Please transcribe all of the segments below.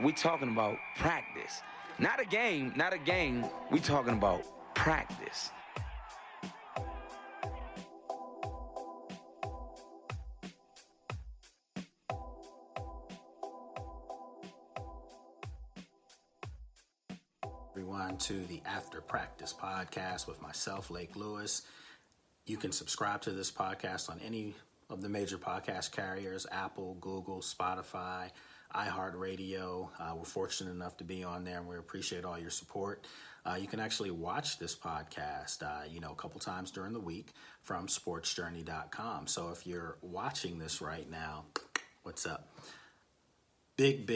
we talking about practice. Not a game, not a game. We talking about practice. Everyone to the After Practice podcast with myself, Lake Lewis. You can subscribe to this podcast on any of the major podcast carriers: Apple, Google, Spotify, iHeartRadio. We're fortunate enough to be on there, and we appreciate all your support. You can actually watch this podcast, a couple times during the week from sportsjourney.com. So if you're watching this right now, what's up? Big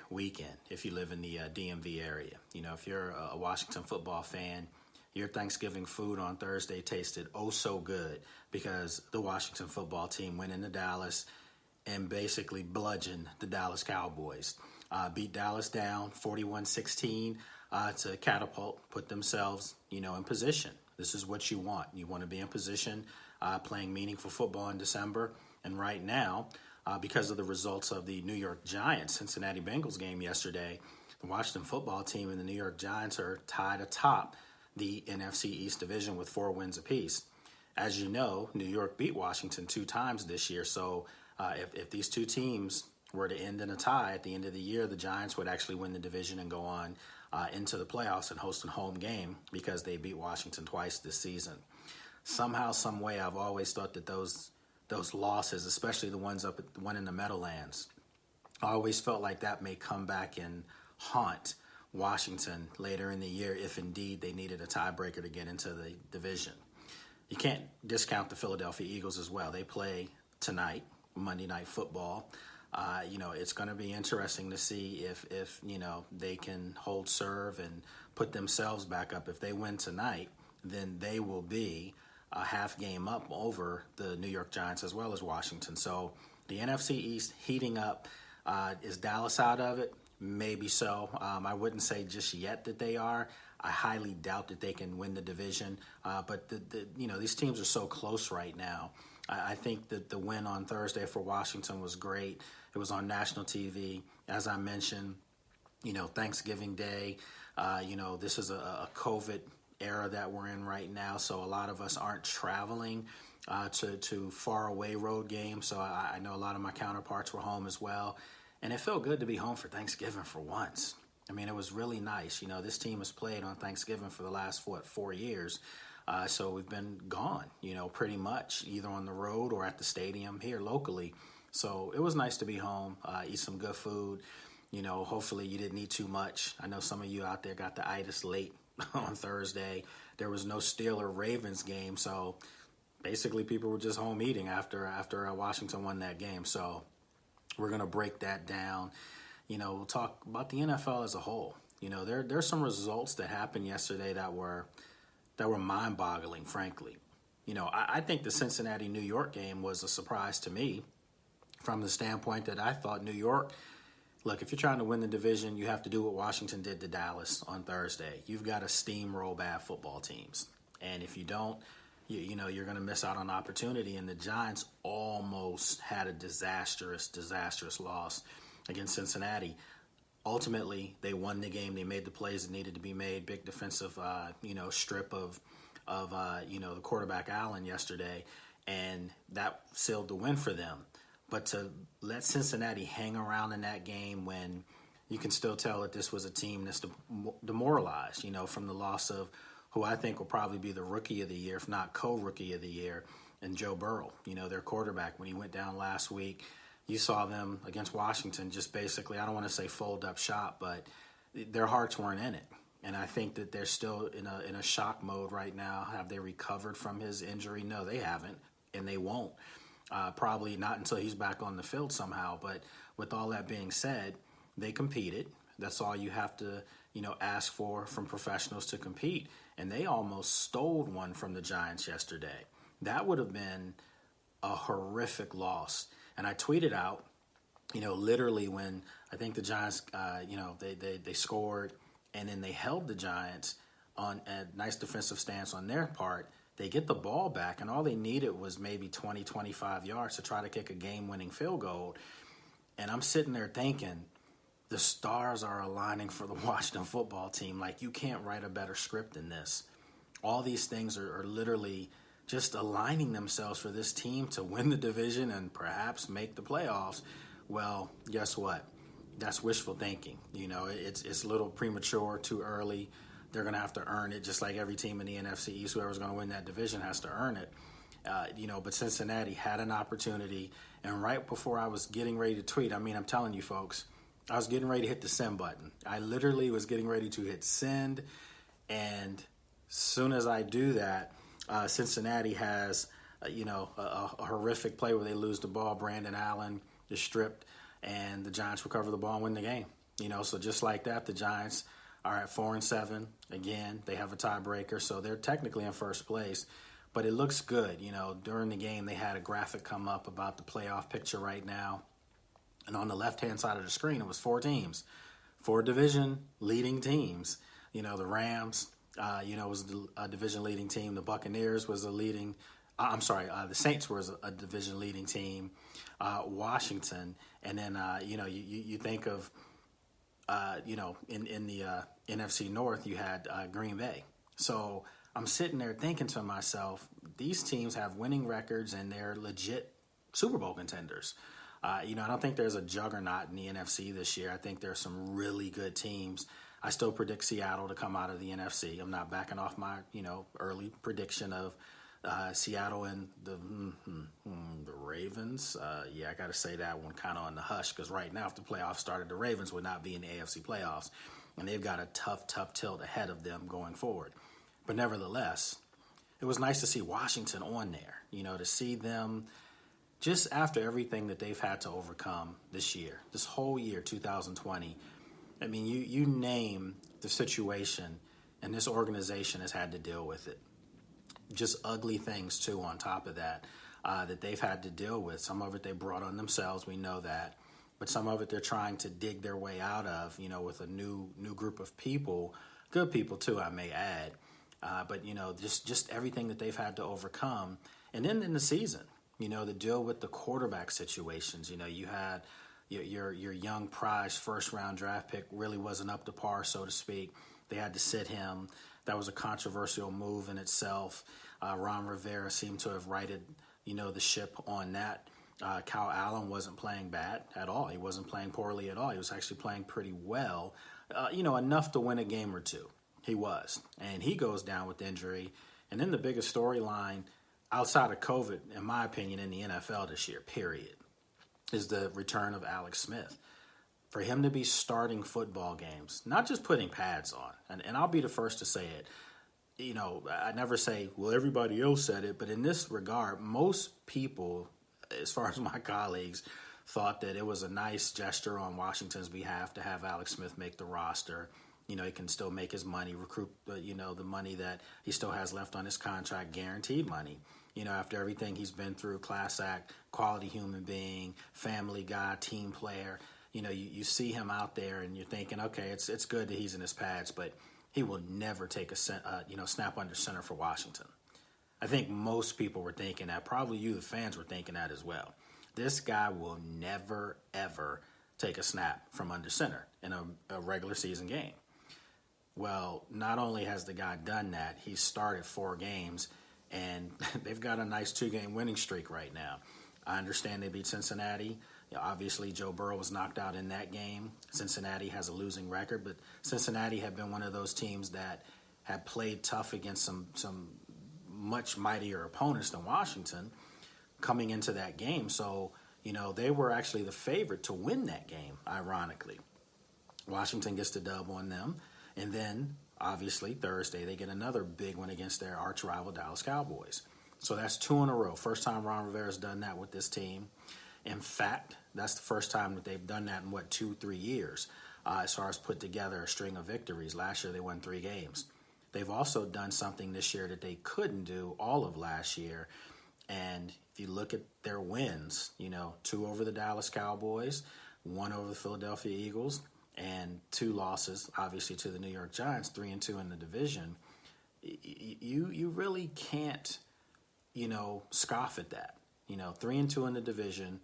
weekend if you live in the DMV area. If you're a Washington football fan, your Thanksgiving food on Thursday tasted oh so good because the Washington football team went into Dallas and basically bludgeoned the Dallas Cowboys. Beat Dallas down 41-16 to catapult, put themselves, in position. This is what you want. You want to be in position playing meaningful football in December. And right now, because of the results of the New York Giants-Cincinnati Bengals game yesterday, the Washington football team and the New York Giants are tied atop the NFC East division with 4 wins apiece. As you know, New York beat Washington 2 times this year, so if these two teams were to end in a tie at the end of the year, the Giants would actually win the division and go on into the playoffs and host a home game because they beat Washington twice this season. Somehow, some way, I've always thought that those losses, especially the one in the Meadowlands, I always felt like that may come back and haunt Washington later in the year if indeed they needed a tiebreaker to get into the division. You can't discount the Philadelphia Eagles as well. They play tonight, Monday Night Football. It's going to be interesting to see if they can hold serve and put themselves back up. If they win tonight, then they will be a half game up over the New York Giants as well as Washington. So the NFC East heating up. Is Dallas out of it? Maybe so. I wouldn't say just yet that they are. I highly doubt that they can win the division. But these teams are so close right now. I think that the win on Thursday for Washington was great. It was on national TV. As I mentioned, Thanksgiving Day. This is a COVID era that we're in right now, so a lot of us aren't traveling to far away road games. So I know a lot of my counterparts were home as well, and it felt good to be home for Thanksgiving for once. I mean, it was really nice. This team has played on Thanksgiving for the last 4 years, so we've been gone, pretty much either on the road or at the stadium here locally. So it was nice to be home, eat some good food. Hopefully you didn't eat too much. I know some of you out there got the itis late on Thursday. There was no Steelers-Ravens game, so basically people were just home eating after Washington won that game. So we're going to break that down. We'll talk about the NFL as a whole. There's some results that happened yesterday that were mind-boggling, frankly. I think the Cincinnati-New York game was a surprise to me from the standpoint that I thought New York, look, if you're trying to win the division, you have to do what Washington did to Dallas on Thursday. You've got to steamroll bad football teams. And if you don't, you're going to miss out on opportunity. And the Giants almost had a disastrous loss against Cincinnati. Ultimately, they won the game. They made the plays that needed to be made. Big defensive, strip of the quarterback Allen yesterday. And that sealed the win for them. But to let Cincinnati hang around in that game when you can still tell that this was a team that's demoralized, from the loss of who I think will probably be the rookie of the year, if not co-rookie of the year, and Joe Burrow, their quarterback. When he went down last week, you saw them against Washington just basically, I don't want to say fold up shop, but their hearts weren't in it. And I think that they're still in a shock mode right now. Have they recovered from his injury? No, they haven't, and they won't. Probably not until he's back on the field somehow. But with all that being said, they competed. That's all you have to, ask for from professionals to compete. And they almost stole one from the Giants yesterday. That would have been a horrific loss. And I tweeted out, literally when I think the Giants, they scored and then they held the Giants on a nice defensive stance on their part. They get the ball back, and all they needed was maybe 20, 25 yards to try to kick a game-winning field goal. And I'm sitting there thinking, the stars are aligning for the Washington football team. Like, you can't write a better script than this. All these things are literally just aligning themselves for this team to win the division and perhaps make the playoffs. Well, guess what? That's wishful thinking. You know, it's a little premature, too early. They're going to have to earn it, just like every team in the NFC East. Whoever's going to win that division has to earn it. But Cincinnati had an opportunity, and right before I was getting ready to tweet, I mean, I'm telling you folks, I was getting ready to hit the send button. I literally was getting ready to hit send, and as soon as I do that, Cincinnati has, a horrific play where they lose the ball. Brandon Allen is stripped, and the Giants recover the ball and win the game. So just like that, the Giants are at 4-7. Again, they have a tiebreaker, so they're technically in first place. But it looks good. During the game, they had a graphic come up about the playoff picture right now. And on the left-hand side of the screen, it was 4 teams, 4 division-leading teams. The Rams, was a division-leading team. The Buccaneers was a leading the Saints was a division-leading team. Washington. And then, you think of, in the NFC North, you had Green Bay. So I'm sitting there thinking to myself, these teams have winning records and they're legit Super Bowl contenders. I don't think there's a juggernaut in the NFC this year. I think there's some really good teams. I still predict Seattle to come out of the NFC. I'm not backing off my, early prediction of Seattle and the Ravens. I got to say that one kind of on the hush, because right now, if the playoffs started, the Ravens would not be in the AFC playoffs, and they've got a tough tilt ahead of them going forward. But nevertheless, it was nice to see Washington on there, to see them just after everything that they've had to overcome this year, this whole year, 2020. I mean, you name the situation, and this organization has had to deal with it. Just ugly things, too, on top of that, that they've had to deal with. Some of it they brought on themselves, we know that. But some of it they're trying to dig their way out of, with a new group of people, good people, too, I may add. But just everything that they've had to overcome. And then in the season, to deal with the quarterback situations. You had your young prize first-round draft pick really wasn't up to par, so to speak. They had to sit him. That was a controversial move in itself. Ron Rivera seemed to have righted, the ship on that. Kyle Allen wasn't playing bad at all. He wasn't playing poorly at all. He was actually playing pretty well, enough to win a game or two. He was. And he goes down with injury. And then the biggest storyline outside of COVID, in my opinion, in the NFL this year, period, is the return of Alex Smith. For him to be starting football games, not just putting pads on, and I'll be the first to say it. I never say, well, everybody else said it, but in this regard, most people, as far as my colleagues, thought that it was a nice gesture on Washington's behalf to have Alex Smith make the roster. He can still make his money, recruit, the money that he still has left on his contract, guaranteed money. After everything he's been through, class act, quality human being, family guy, team player, you see him out there and you're thinking, okay, it's good that he's in his pads, but he will never take a snap under center for Washington. I think most people were thinking that. Probably you, the fans, were thinking that as well. This guy will never, ever take a snap from under center in a regular season game. Well, not only has the guy done that, he's started 4 games, and they've got a nice 2-game winning streak right now. I understand they beat Cincinnati. Obviously, Joe Burrow was knocked out in that game. Cincinnati has a losing record, but Cincinnati had been one of those teams that had played tough against some much mightier opponents than Washington coming into that game. So, they were actually the favorite to win that game, ironically. Washington gets the dub on them. And then, obviously, Thursday, they get another big one against their arch rival Dallas Cowboys. So that's 2 in a row. First time Ron Rivera's done that with this team. In fact, that's the first time that they've done that in, 2-3 years, as far as put together a string of victories. Last year, they won 3 games. They've also done something this year that they couldn't do all of last year. And if you look at their wins, 2 over the Dallas Cowboys, 1 over the Philadelphia Eagles, and 2 losses, obviously, to the New York Giants, 3-2 in the division. You really can't, scoff at that. 3-2 in the division.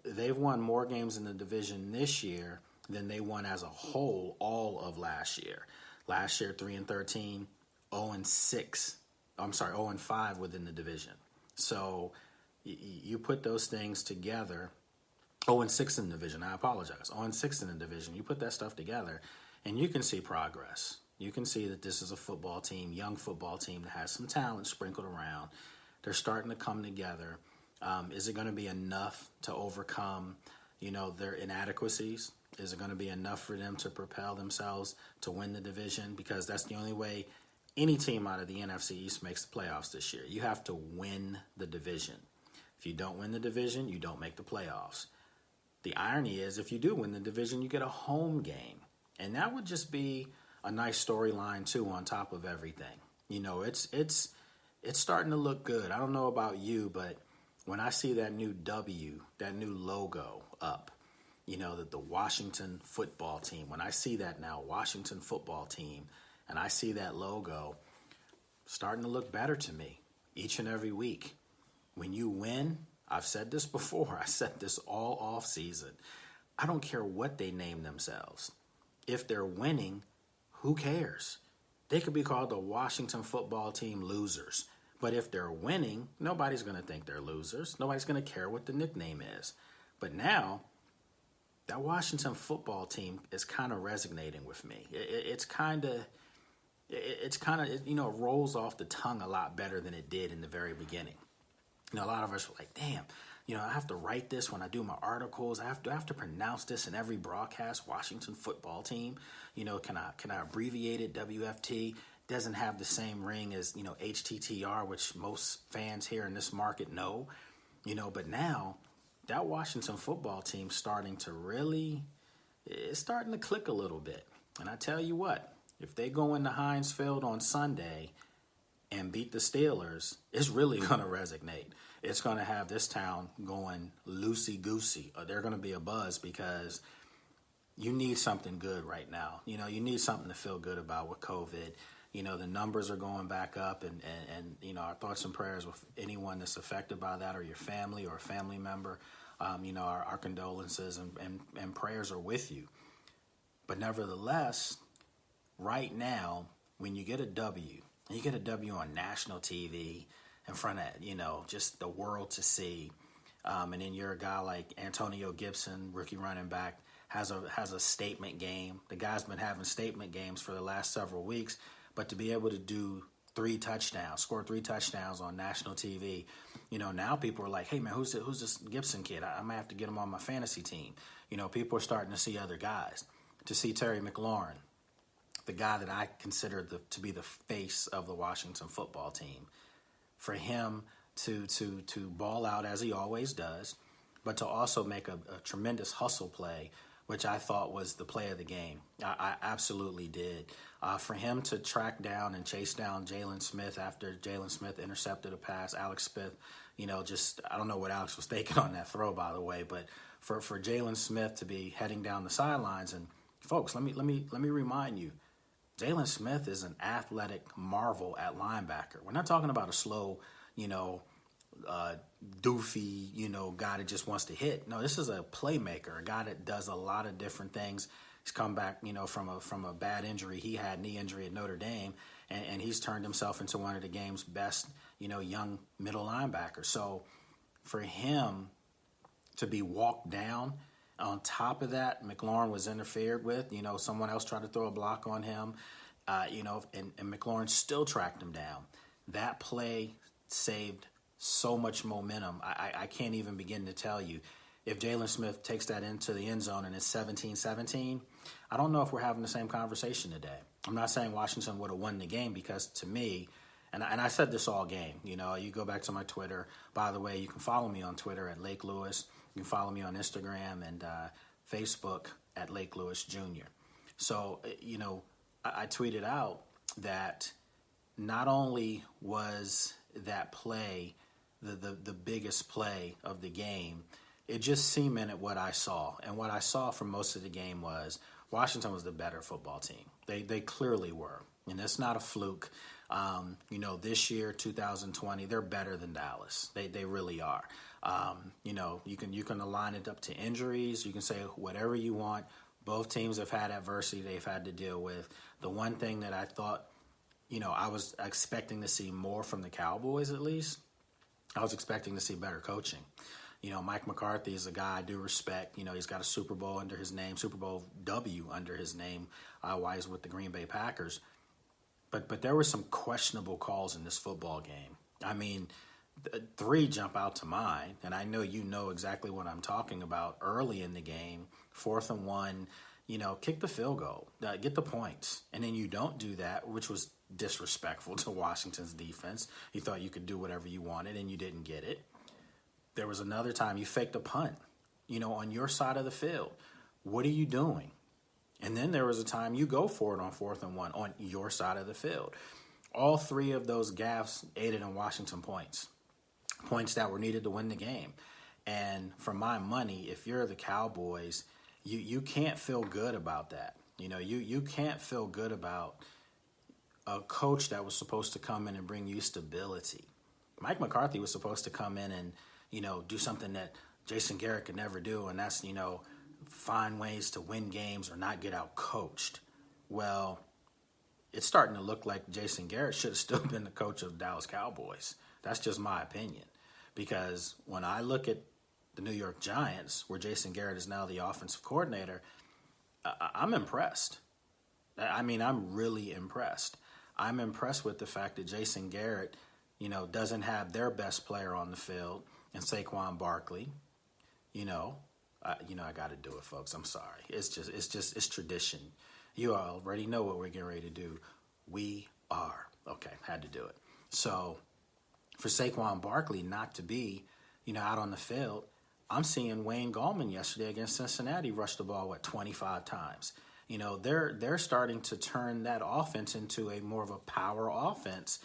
They've won more games in the division this year than they won as a whole all of last year. Last year, 3-13, 0-6. I'm sorry, 0-5 within the division. So you put those things together. 0-6 in the division. I apologize. 0-6 in the division. You put that stuff together, and you can see progress. You can see that this is a football team, young football team that has some talent sprinkled around. They're starting to come together. Is it going to be enough to overcome, their inadequacies? Is it going to be enough for them to propel themselves to win the division? Because that's the only way any team out of the NFC East makes the playoffs this year. You have to win the division. If you don't win the division, you don't make the playoffs. The irony is, if you do win the division, you get a home game. And that would just be a nice storyline, too, on top of everything. It's starting to look good. I don't know about you, but when I see that new W, that new logo up, that the Washington football team, when I see that now, Washington football team, and I see that logo, starting to look better to me each and every week. When you win, I've said this before, I said this all off season. I don't care what they name themselves. If they're winning, who cares? They could be called the Washington football team losers. But if they're winning, nobody's going to think they're losers. Nobody's going to care what the nickname is. But now, that Washington football team is kind of resonating with me. It rolls off the tongue a lot better than it did in the very beginning. A lot of us were like, damn, I have to write this when I do my articles. I have to pronounce this in every broadcast, Washington football team. Can I abbreviate it, WFT? Doesn't have the same ring as, HTTR, which most fans here in this market know. But now that Washington football team's starting to click a little bit. And I tell you what, if they go into Heinz Field on Sunday and beat the Steelers, it's really going to resonate. It's going to have this town going loosey-goosey. They're going to be a buzz because you need something good right now. You need something to feel good about with COVID. The numbers are going back up, and our thoughts and prayers with anyone that's affected by that, or your family or a family member. Our condolences and prayers are with you. But nevertheless, right now, when you get a W, and you get a W on national TV in front of, just the world to see, and then you're a guy like Antonio Gibson, rookie running back, has a statement game. The guy's been having statement games for the last several weeks, but to be able to do score 3 touchdowns on national TV, now people are like, hey man, who's this Gibson kid? I might have to get him on my fantasy team. People are starting to see other guys. To see Terry McLaurin, the guy that I consider to be the face of the Washington football team, for him to ball out as he always does, but to also make a tremendous hustle play, which I thought was the play of the game. I absolutely did. For him to track down and chase down Jalen Smith after Jalen Smith intercepted a pass, Alex Smith, I don't know what Alex was thinking on that throw, by the way, but for Jalen Smith to be heading down the sidelines, and folks, let me remind you, Jalen Smith is an athletic marvel at linebacker. We're not talking about a slow, doofy, guy that just wants to hit. No, this is a playmaker, a guy that does a lot of different things. He's come back, from a bad injury. He had knee injury at Notre Dame, and he's turned himself into one of the game's best, young middle linebackers. So for him to be walked down, on top of that, McLaurin was interfered with. Someone else tried to throw a block on him, and McLaurin still tracked him down. That play saved so much momentum. I can't even begin to tell you. If Jalen Smith takes that into the end zone and it's 17-17, I don't know if we're having the same conversation today. I'm not saying Washington would have won the game, because to me, and I said this all game, you go back to my Twitter. By the way, you can follow me on Twitter at Lake Lewis. You can follow me on Instagram and Facebook at Lake Lewis Jr. So, I tweeted out that not only was that play the biggest play of the game, it just cemented what I saw. And what I saw from most of the game was Washington was the better football team. They clearly were. And it's not a fluke. This year, 2020, they're better than Dallas. They really are. You can align it up to injuries. You can say whatever you want. Both teams have had adversity they've had to deal with. The one thing that I thought, I was expecting to see more from the Cowboys at least, I was expecting to see better coaching. Mike McCarthy is a guy I do respect. He's got a Super Bowl under his name, Super Bowl W under his name while he's with the Green Bay Packers. But there were some questionable calls in this football game. I mean, 3 jump out to mind, and I know you know exactly what I'm talking about. Early in the game, 4th and 1, kick the field goal, get the points. And then you don't do that, which was disrespectful to Washington's defense. You thought you could do whatever you wanted, and you didn't get it. There was another time you faked a punt, on your side of the field. What are you doing? And then there was a time you go for it on 4th and 1 on your side of the field. All 3 of those gaffes aided in Washington points that were needed to win the game. And for my money, if you're the Cowboys, you can't feel good about that. You can't feel good about a coach that was supposed to come in and bring you stability. Mike McCarthy was supposed to come in and, do something that Jason Garrett could never do, and that's, find ways to win games or not get out coached. Well, it's starting to look like Jason Garrett should have still been the coach of the Dallas Cowboys. That's just my opinion. Because when I look at the New York Giants, where Jason Garrett is now the offensive coordinator, I'm impressed. I mean, I'm really impressed. I'm impressed with the fact that Jason Garrett, doesn't have their best player on the field, and Saquon Barkley. I got to do it, folks. I'm sorry. It's tradition. You already know what we're getting ready to do. We are. Okay, had to do it. So for Saquon Barkley not to be, out on the field, I'm seeing Wayne Gallman yesterday against Cincinnati rush the ball, 25 times. They're starting to turn that offense into a more of a power offense,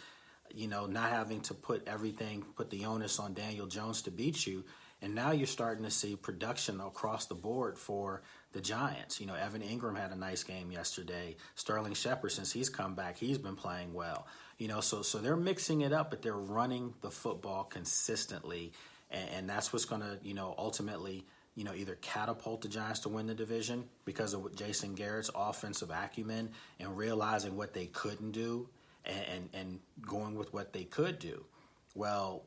not having to put the onus on Daniel Jones to beat you. And now you're starting to see production across the board for the Giants. Evan Ingram had a nice game yesterday. Sterling Shepard, since he's come back, he's been playing well. So they're mixing it up, but they're running the football consistently. And that's what's going to, ultimately, either catapult the Giants to win the division because of Jason Garrett's offensive acumen and realizing what they couldn't do and going with what they could do. Well,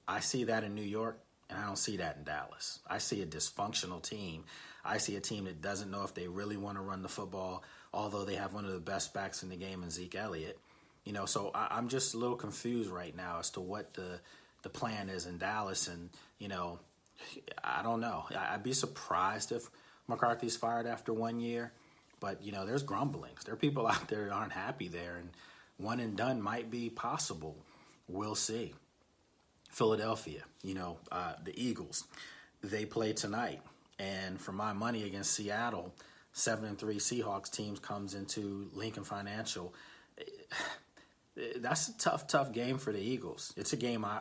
I see that in New York. And I don't see that in Dallas. I see a dysfunctional team. I see a team that doesn't know if they really want to run the football, although they have one of the best backs in the game in Zeke Elliott. So I'm just a little confused right now as to what the plan is in Dallas. And, I don't know. I'd be surprised if McCarthy's fired after 1 year. But, there's grumblings. There are people out there that aren't happy there. And one and done might be possible. We'll see. Philadelphia, the Eagles, they play tonight. And for my money against Seattle, 7-3 Seahawks teams comes into Lincoln Financial. That's a tough game for the Eagles. It's a game I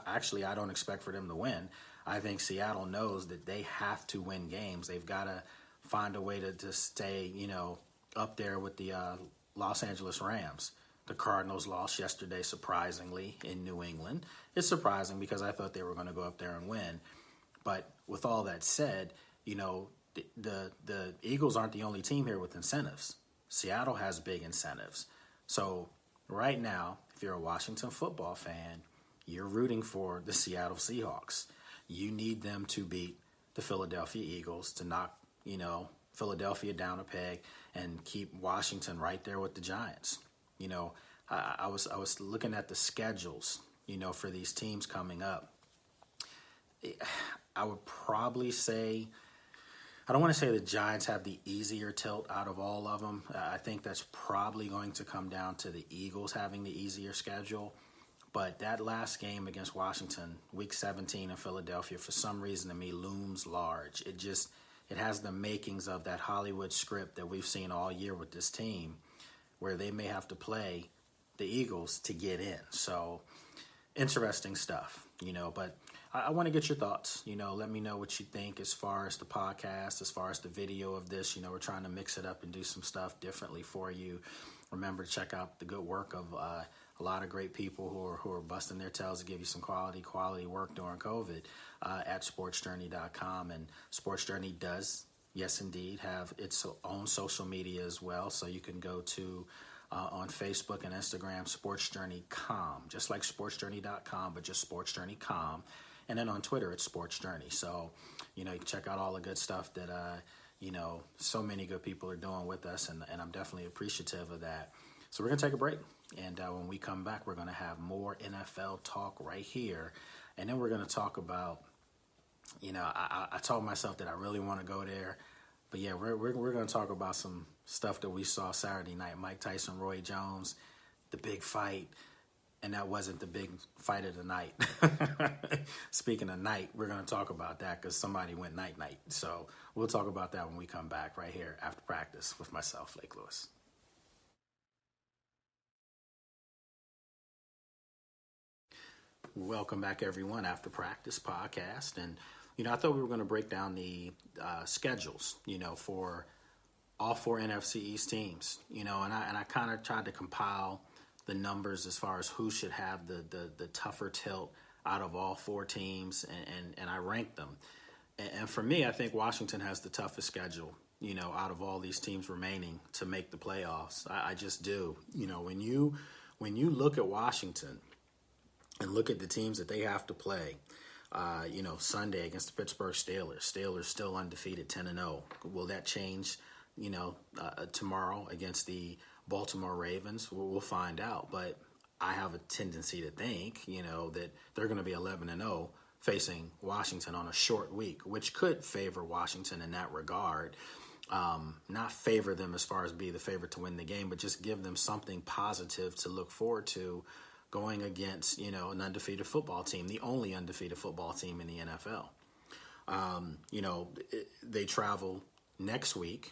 don't expect for them to win. I think Seattle knows that they have to win games. They've got to find a way to stay, up there with the Los Angeles Rams. The Cardinals lost yesterday, surprisingly, in New England. It's surprising because I thought they were going to go up there and win. But with all that said, the Eagles aren't the only team here with incentives. Seattle has big incentives. So right now, if you're a Washington football fan, you're rooting for the Seattle Seahawks. You need them to beat the Philadelphia Eagles to knock, Philadelphia down a peg and keep Washington right there with the Giants. I was looking at the schedules, for these teams coming up. I would probably say, I don't want to say the Giants have the easier tilt out of all of them. I think that's probably going to come down to the Eagles having the easier schedule. But that last game against Washington, Week 17 in Philadelphia, for some reason to me looms large. It has the makings of that Hollywood script that we've seen all year with this team, where they may have to play the Eagles to get in. So interesting stuff, but I want to get your thoughts. Let me know what you think as far as the podcast, as far as the video of this. We're trying to mix it up and do some stuff differently for you. Remember to check out the good work of a lot of great people who are busting their tails to give you some quality work during COVID at sportsjourney.com. And Sports Journey does yes, indeed, have its own social media as well. So you can go to on Facebook and Instagram, Sports Journey Com, just like sportsjourney.com, but just Sports Journey Com. And then on Twitter, it's Sports Journey. So, you can check out all the good stuff that, so many good people are doing with us. And I'm definitely appreciative of that. So we're going to take a break. And when we come back, we're going to have more NFL talk right here. And then we're going to talk about, I told myself that I really want to go there. But yeah, we're going to talk about some stuff that we saw Saturday night. Mike Tyson, Roy Jones, the big fight. And that wasn't the big fight of the night. Speaking of night, we're going to talk about that because somebody went night-night. So we'll talk about that when we come back right here after practice with myself, Lake Lewis. Welcome back, everyone, after practice podcast. And, I thought we were going to break down the schedules, for all 4 NFC East teams, and I kind of tried to compile the numbers as far as who should have the tougher tilt out of all 4 teams, and I ranked them. And for me, I think Washington has the toughest schedule, out of all these teams remaining to make the playoffs. I just do. When you look at Washington and look at the teams that they have to play, Sunday against the Pittsburgh Steelers. Steelers still undefeated, 10-0. Will that change, tomorrow against the Baltimore Ravens? We'll find out. But I have a tendency to think, that they're going to be 11-0 facing Washington on a short week, which could favor Washington in that regard. Not favor them as far as be the favorite to win the game, but just give them something positive to look forward to going against, an undefeated football team, the only undefeated football team in the NFL. They travel next week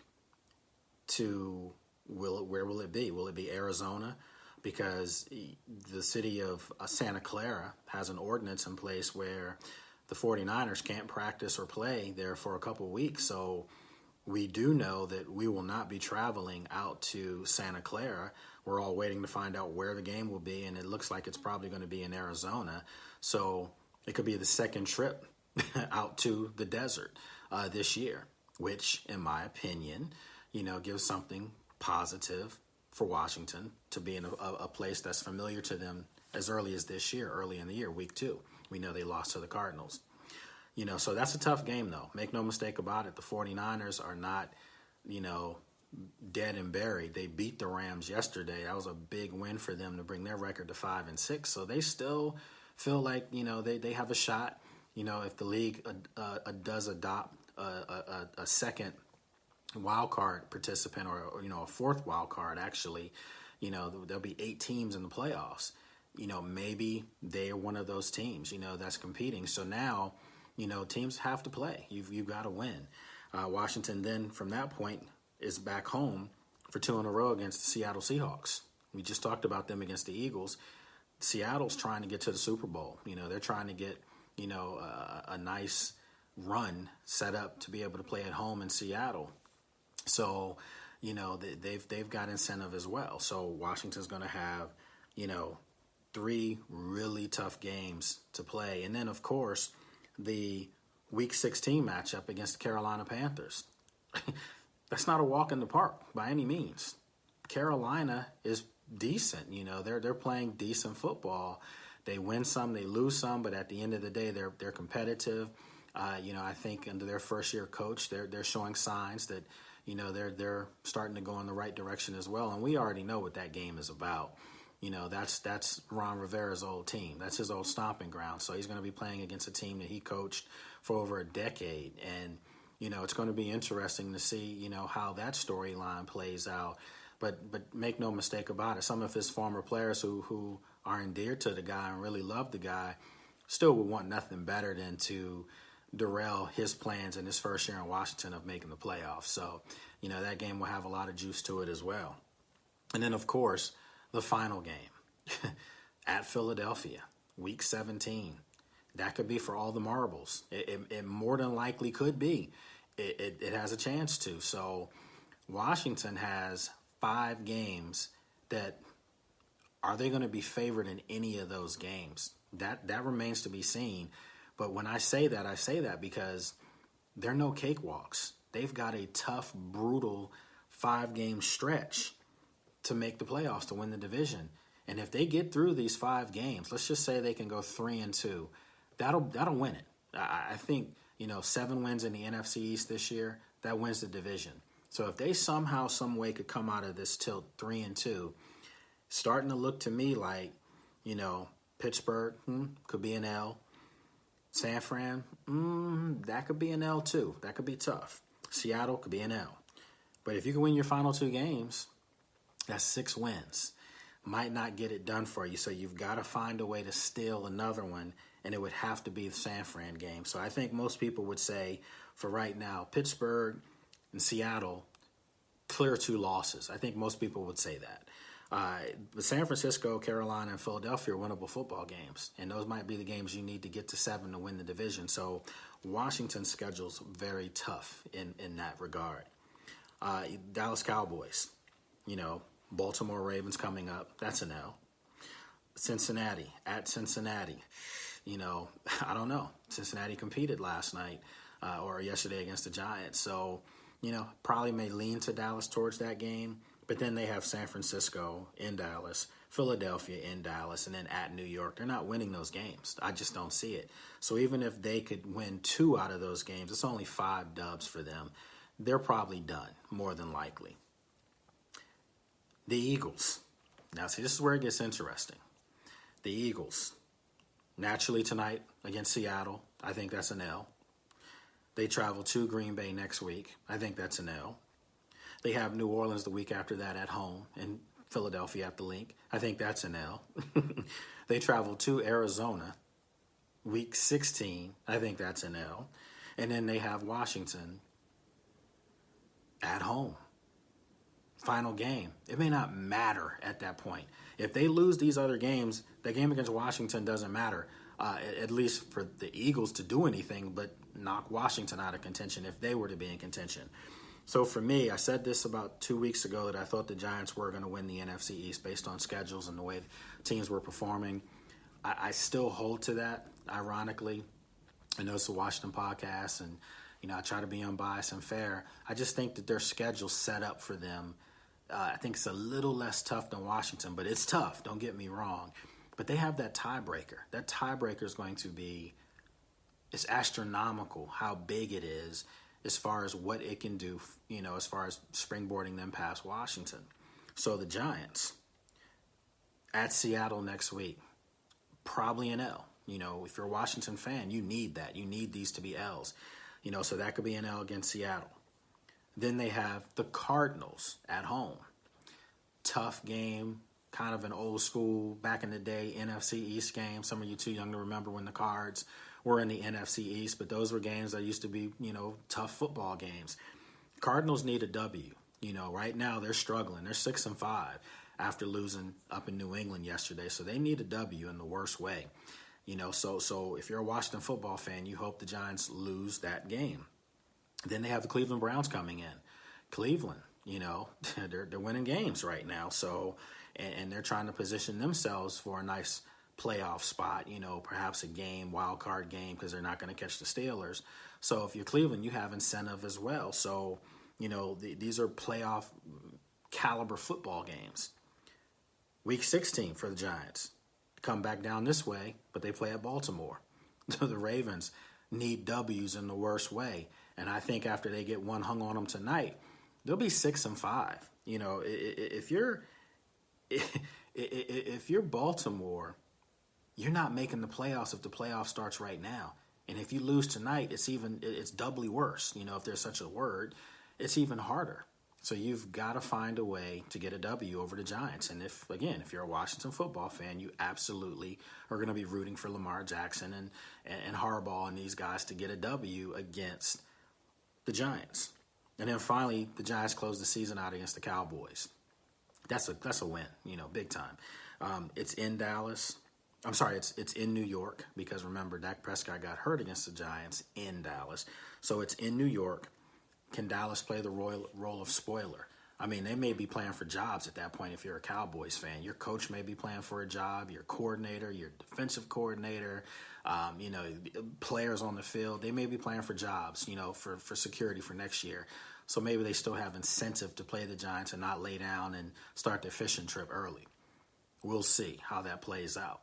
to, where will it be? Will it be Arizona? Because the city of Santa Clara has an ordinance in place where the 49ers can't practice or play there for a couple of weeks. So we do know that we will not be traveling out to Santa Clara. We're all waiting to find out where the game will be, and it looks like it's probably going to be in Arizona. So it could be the second trip out to the desert this year, which, in my opinion, gives something positive for Washington to be in a place that's familiar to them as early as this year, early in the year, week 2. We know they lost to the Cardinals. So that's a tough game, though. Make no mistake about it. The 49ers are not, dead and buried. They beat the Rams yesterday. That was a big win for them to bring their record to 5-6. So they still feel like, they have a shot. If the league does adopt a second wild card participant or a fourth wild card, actually, there'll be 8 teams in the playoffs. Maybe they're one of those teams, that's competing. So now, teams have to play. You've got to win. Washington then, from that point, is back home for 2 in a row against the Seattle Seahawks. We just talked about them against the Eagles. Seattle's trying to get to the Super Bowl. They're trying to get, a nice run set up to be able to play at home in Seattle. So, they've got incentive as well. So Washington's going to have, 3 really tough games to play. And then, of course, the Week 16 matchup against the Carolina Panthers. That's not a walk in the park by any means. Carolina is decent. They're playing decent football. They win some, they lose some, but at the end of the day, they're competitive. I think under their first-year coach, they're showing signs that, they're starting to go in the right direction as well. And we already know what that game is about. That's Ron Rivera's old team. That's his old stomping ground. So he's going to be playing against a team that he coached for over a decade. And, it's going to be interesting to see, how that storyline plays out. But make no mistake about it, some of his former players who are endeared to the guy and really love the guy still would want nothing better than to derail his plans in his first year in Washington of making the playoffs. So, that game will have a lot of juice to it as well. And then, of course, the final game at Philadelphia, Week 17. That could be for all the marbles. It more than likely could be. It has a chance to. So Washington has 5 games that are they going to be favored in any of those games? That remains to be seen. But when I say that because they're no cakewalks. they've got a tough, brutal 5-game stretch to make the playoffs, to win the division. And if they get through these 5 games, let's just say they can go 3-2, that'll win it. I think, 7 wins in the NFC East this year, that wins the division. So if they somehow, some way could come out of this tilt 3-2, starting to look to me like, Pittsburgh could be an L. San Fran, that could be an L too. That could be tough. Seattle could be an L. But if you can win your final 2 games, that's 6 wins. Might not get it done for you, so you've got to find a way to steal another one, and it would have to be the San Fran game. So I think most people would say, for right now, Pittsburgh and Seattle, clear 2 losses. I think most people would say that. But San Francisco, Carolina, and Philadelphia are winnable football games, and those might be the games you need to get to 7 to win the division. So Washington's schedule's very tough in that regard. Dallas Cowboys, Baltimore Ravens coming up, that's an L. Cincinnati, at Cincinnati, I don't know. Cincinnati competed last night or yesterday against the Giants, so, probably may lean to Dallas towards that game. But then they have San Francisco in Dallas, Philadelphia in Dallas, and then at New York. They're not winning those games. I just don't see it. So even if they could win 2 out of those games, it's only 5 dubs for them. They're probably done, more than likely. The Eagles. Now, see, this is where it gets interesting. The Eagles, naturally tonight against Seattle, I think that's an L. They travel to Green Bay next week. I think that's an L. They have New Orleans the week after that at home, and Philadelphia at the Link. I think that's an L. They travel to Arizona week 16. I think that's an L. And then they have Washington at home. Final game. It may not matter at that point. If they lose these other games, the game against Washington doesn't matter, at least for the Eagles to do anything but knock Washington out of contention if they were to be in contention. So for me, I said this about 2 weeks ago that I thought the Giants were going to win the NFC East based on schedules and the way teams were performing. I still hold to that, ironically. I know it's a Washington podcast, and I try to be unbiased and fair. I just think that their schedule's set up for them. I think it's a little less tough than Washington, but it's tough, don't get me wrong. But they have that tiebreaker. That tiebreaker is going to be, it's astronomical how big it is as far as what it can do, as far as springboarding them past Washington. So the Giants at Seattle next week, probably an L. If you're a Washington fan, you need that. You need these to be L's. So that could be an L against Seattle. Then they have the Cardinals at home. Tough game, kind of an old school, back in the day, NFC East game. Some of you too young to remember when the Cards were in the NFC East, but those were games that used to be, tough football games. Cardinals need a W. Right now they're struggling. They're 6-5 after losing up in New England yesterday, so they need a W in the worst way. So if you're a Washington football fan, you hope the Giants lose that game. Then they have the Cleveland Browns coming in. Cleveland, they're winning games right now, so and they're trying to position themselves for a nice playoff spot, perhaps a wild card game, because they're not going to catch the Steelers. So if you're Cleveland, you have incentive as well. So, these are playoff caliber football games. Week 16 for the Giants. Come back down this way, but they play at Baltimore. The Ravens need W's in the worst way. And I think after they get one hung on them tonight, they'll be 6-5. If you're Baltimore, you're not making the playoffs if the playoff starts right now. And if you lose tonight, it's doubly worse. If there's such a word, it's even harder. So you've got to find a way to get a W over the Giants. And if you're a Washington football fan, you absolutely are going to be rooting for Lamar Jackson and Harbaugh and these guys to get a W against the Giants. And then finally, the Giants close the season out against the Cowboys. That's a win, big time. It's in Dallas. I'm sorry, it's in New York, because remember, Dak Prescott got hurt against the Giants in Dallas. So it's in New York. Can Dallas play the role of spoiler? I mean, they may be playing for jobs at that point if you're a Cowboys fan. Your coach may be playing for a job, your coordinator, your defensive coordinator, players on the field. They may be playing for jobs, for security for next year. So maybe they still have incentive to play the Giants and not lay down and start their fishing trip early. We'll see how that plays out.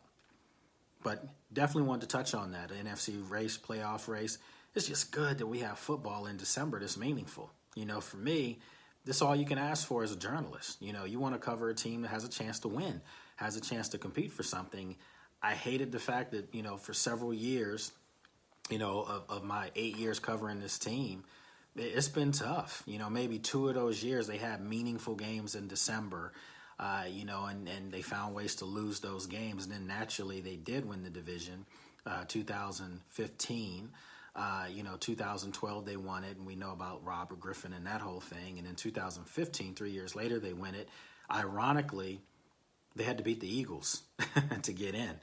But definitely wanted to touch on that. The NFC playoff race. It's just good that we have football in December that's meaningful. For me, this is all you can ask for as a journalist. You want to cover a team that has a chance to win, has a chance to compete for something. I hated the fact that, for several years, of my 8 years covering this team, it's been tough. Maybe 2 of those years they had meaningful games in December, and they found ways to lose those games. And then naturally they did win the division, 2015. 2012 they won it, and we know about Robert Griffin and that whole thing. And in 2015, 3 years later, they win it. Ironically, they had to beat the Eagles to get in.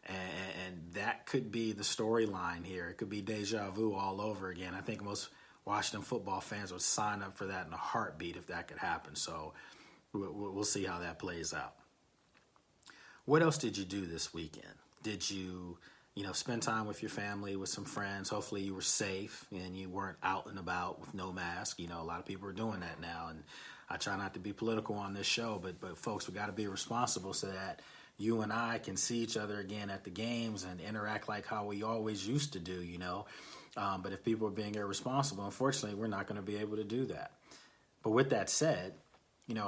And that could be the storyline here. It could be deja vu all over again. I think most Washington football fans would sign up for that in a heartbeat if that could happen. So we'll see how that plays out. What else did you do this weekend? Did you spend time with your family, with some friends? Hopefully you were safe and you weren't out and about with no mask. A lot of people are doing that now. And I try not to be political on this show, but folks, we got to be responsible so that you and I can see each other again at the games and interact like how we always used to do, But if people are being irresponsible, unfortunately, we're not going to be able to do that. But with that said,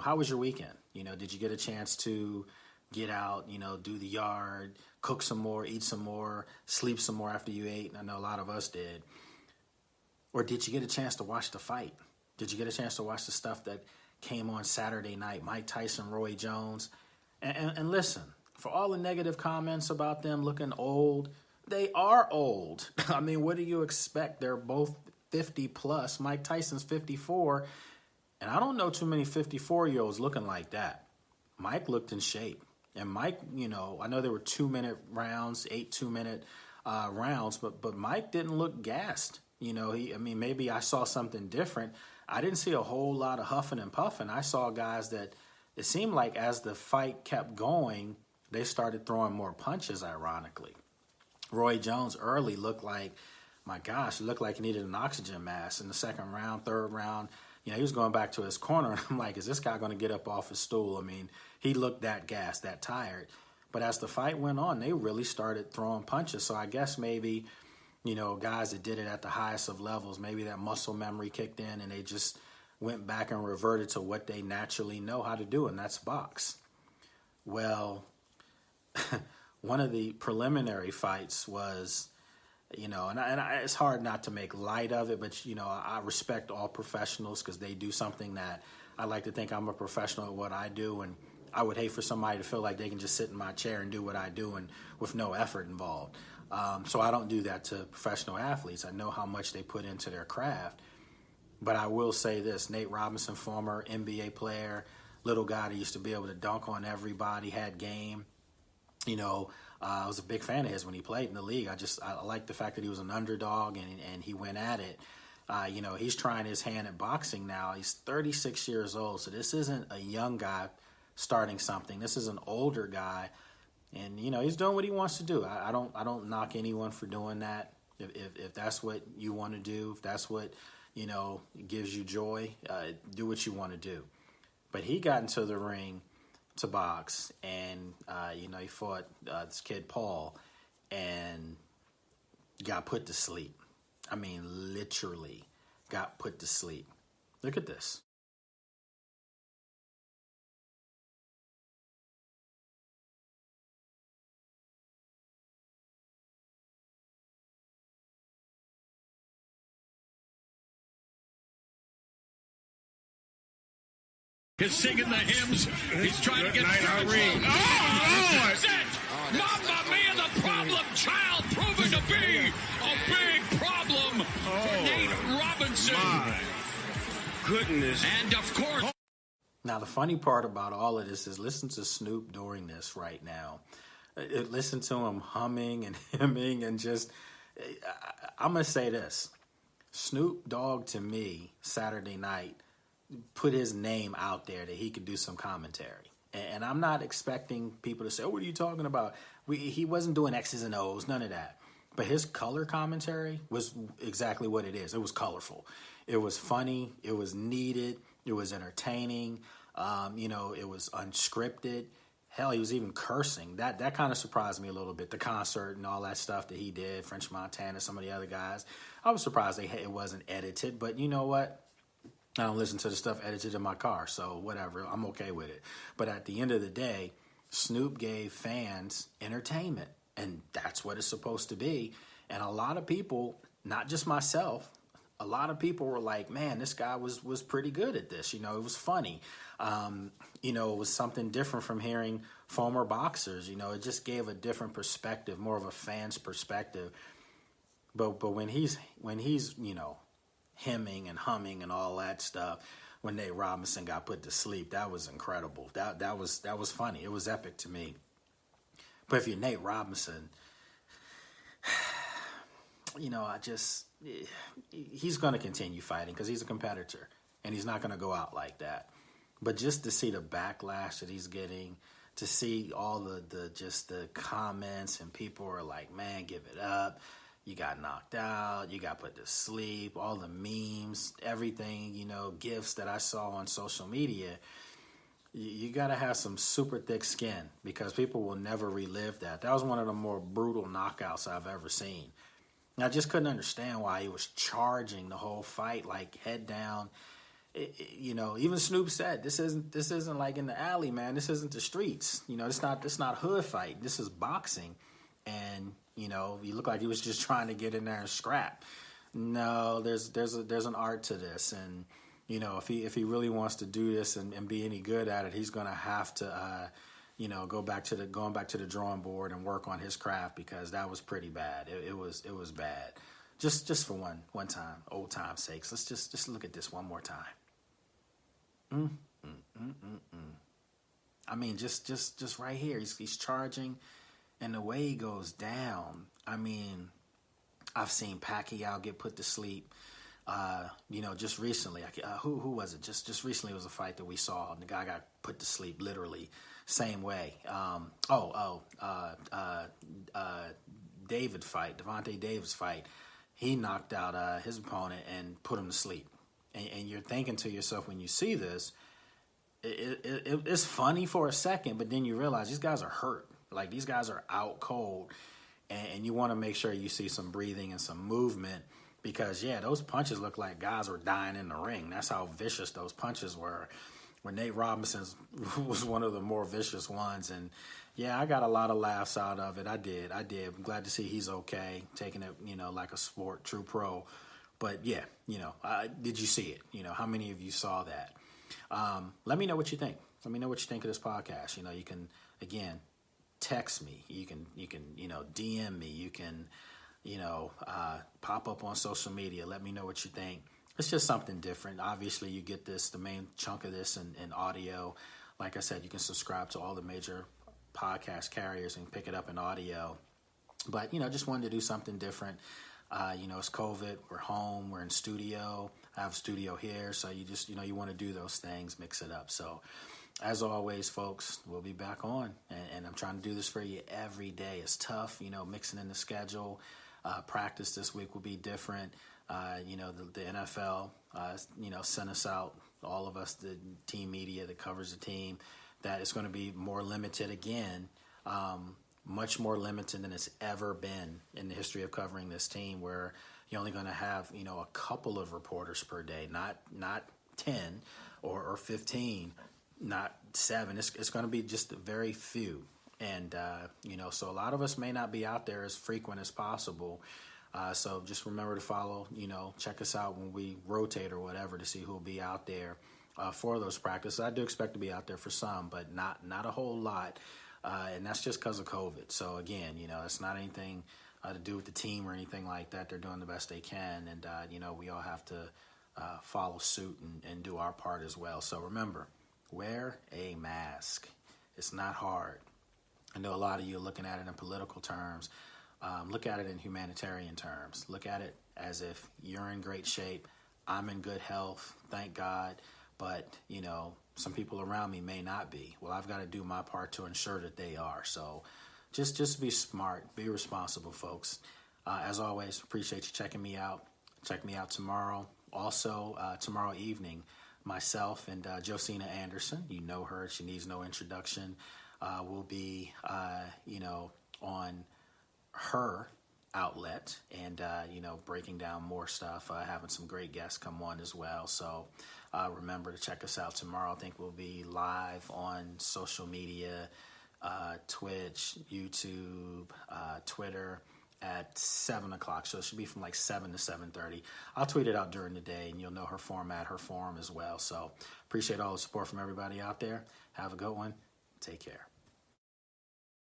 how was your weekend? Did you get a chance to get out, do the yard, cook some more, eat some more, sleep some more after you ate? And I know a lot of us did. Or did you get a chance to watch the fight? Did you get a chance to watch the stuff that came on Saturday night? Mike Tyson, Roy Jones. And listen, for all the negative comments about them looking old, they are old. I mean, what do you expect? They're both 50 plus. Mike Tyson's 54. And I don't know too many 54-year-olds looking like that. Mike looked in shape. And Mike, I know there were 2-minute rounds, 8 2-minute rounds, but Mike didn't look gassed. Maybe I saw something different. I didn't see a whole lot of huffing and puffing. I saw guys that it seemed like as the fight kept going, they started throwing more punches, ironically. Roy Jones early looked like, my gosh, looked like he needed an oxygen mask. In the second round, third round, he was going back to his corner, and I'm like, is this guy going to get up off his stool? I mean, he looked that gassed, that tired. But as the fight went on, they really started throwing punches. So I guess maybe, guys that did it at the highest of levels, maybe that muscle memory kicked in and they just went back and reverted to what they naturally know how to do, and that's box. Well, one of the preliminary fights was, it's hard not to make light of it, but, I respect all professionals because they do something that I like to think I'm a professional at what I do, and I would hate for somebody to feel like they can just sit in my chair and do what I do and with no effort involved. So I don't do that to professional athletes. I know how much they put into their craft. But I will say this, Nate Robinson, former NBA player, little guy that used to be able to dunk on everybody, had game. I was a big fan of his when he played in the league. I like the fact that he was an underdog and he went at it. He's trying his hand at boxing now. He's 36 years old, so this isn't a young guy starting something. This is an older guy, and he's doing what he wants to do. I don't knock anyone for doing that. If that's what you want to do, if that's what gives you joy, do what you want to do. But he got into the ring to box, and he fought this kid Paul, and got put to sleep. I mean, literally got put to sleep. Look at this. He's singing the hymns. He's trying to get started. That's it! Mamma mia, the problem child proving to be a big problem for Nate Robinson. My goodness. And of course... Now, the funny part about all of this is listen to Snoop during this right now. Listen to him humming and hemming and just... I'm going to say this. Snoop Dogg, to me, Saturday night, put his name out there that he could do some commentary. And I'm not expecting people to say, "Oh, what are you talking about?" He wasn't doing X's and O's, none of that. But his color commentary was exactly what it is. It was colorful. It was funny. It was needed. It was entertaining. It was unscripted. Hell, he was even cursing. That kind of surprised me a little bit. The concert and all that stuff that he did, French Montana, some of the other guys. I was surprised it wasn't edited. But you know what? I don't listen to the stuff edited in my car, so whatever. I'm okay with it. But at the end of the day, Snoop gave fans entertainment, and that's what it's supposed to be. And a lot of people, not just myself, a lot of people were like, man, this guy was pretty good at this. It was funny. It was something different from hearing former boxers. It just gave a different perspective, more of a fan's perspective. But when he's hemming and humming and all that stuff, when Nate Robinson got put to sleep, that was incredible. That was funny. It was epic to me. But if you're Nate Robinson, he's going to continue fighting because he's a competitor and he's not going to go out like that. But just to see the backlash that he's getting, to see all the comments and people are like, man, give it up. You got knocked out. You got put to sleep. All the memes, everything, gifs that I saw on social media. You got to have some super thick skin because people will never relive that. That was one of the more brutal knockouts I've ever seen. And I just couldn't understand why he was charging the whole fight, like head down. Even Snoop said, this isn't like in the alley, man. This isn't the streets. It's not hood fight. This is boxing. And, he looked like he was just trying to get in there and scrap. No, there's an art to this. And, if he really wants to do this and be any good at it, he's going to have to, going back to the drawing board and work on his craft because that was pretty bad. It was bad. Just for one time, old time's sakes. Let's just look at this one more time. I mean, just right here, he's charging, and the way he goes down. I mean, I've seen Pacquiao get put to sleep. Just recently, who was it? Just recently, it was a fight that we saw, and the guy got put to sleep literally same way. Devontae Davis fight. He knocked out his opponent and put him to sleep. And you're thinking to yourself when you see this, it's funny for a second, but then you realize these guys are hurt. Like, these guys are out cold, and you want to make sure you see some breathing and some movement because, those punches look like guys were dying in the ring. That's how vicious those punches were. When Nate Robinson was one of the more vicious ones, and I got a lot of laughs out of it. I did. I'm glad to see he's okay, taking it, like a sport, true pro. But did you see it? How many of you saw that? Let me know what you think. Let me know what you think of this podcast. You can, again, text me. You can DM me. You can, pop up on social media. Let me know what you think. It's just something different. Obviously, you get the main chunk of this in audio. Like I said, you can subscribe to all the major podcast carriers and pick it up in audio. But, just wanted to do something different. It's COVID. We're home. We're in studio. I have a studio here. So you just, you want to do those things, mix it up. So as always, folks, we'll be back on. And I'm trying to do this for you every day. It's tough, mixing in the schedule. Practice this week will be different. The NFL, sent us out, all of us, the team media that covers the team, that it's going to be more limited again, much more limited than it's ever been in the history of covering this team, where you're only going to have, a couple of reporters per day, not 10 or 15, not 7. It's going to be just very few. And, so a lot of us may not be out there as frequent as possible. So just remember to follow, check us out when we rotate or whatever to see who'll be out there for those practices. I do expect to be out there for some, but not a whole lot. And that's just because of COVID. So again, it's not anything to do with the team or anything like that. They're doing the best they can. And, we all have to follow suit and do our part as well. So remember, wear a mask. It's not hard. I know a lot of you are looking at it in political terms. Look at it in humanitarian terms. Look at it as if you're in great shape. I'm in good health. Thank God. but, some people around me may not be. Well, I've got to do my part to ensure that they are. So just be smart, be responsible, folks. As always, appreciate you checking me out. Check me out tomorrow. Also, tomorrow evening, myself and Josina Anderson, you know her, she needs no introduction, will be, on her outlet and, breaking down more stuff, having some great guests come on as well. So remember to check us out tomorrow. I think we'll be live on social media, Twitch, YouTube, Twitter at 7 o'clock. So it should be from like 7 to 7:30. I'll tweet it out during the day, and you'll know her format, her forum as well. So appreciate all the support from everybody out there. Have a good one. Take care.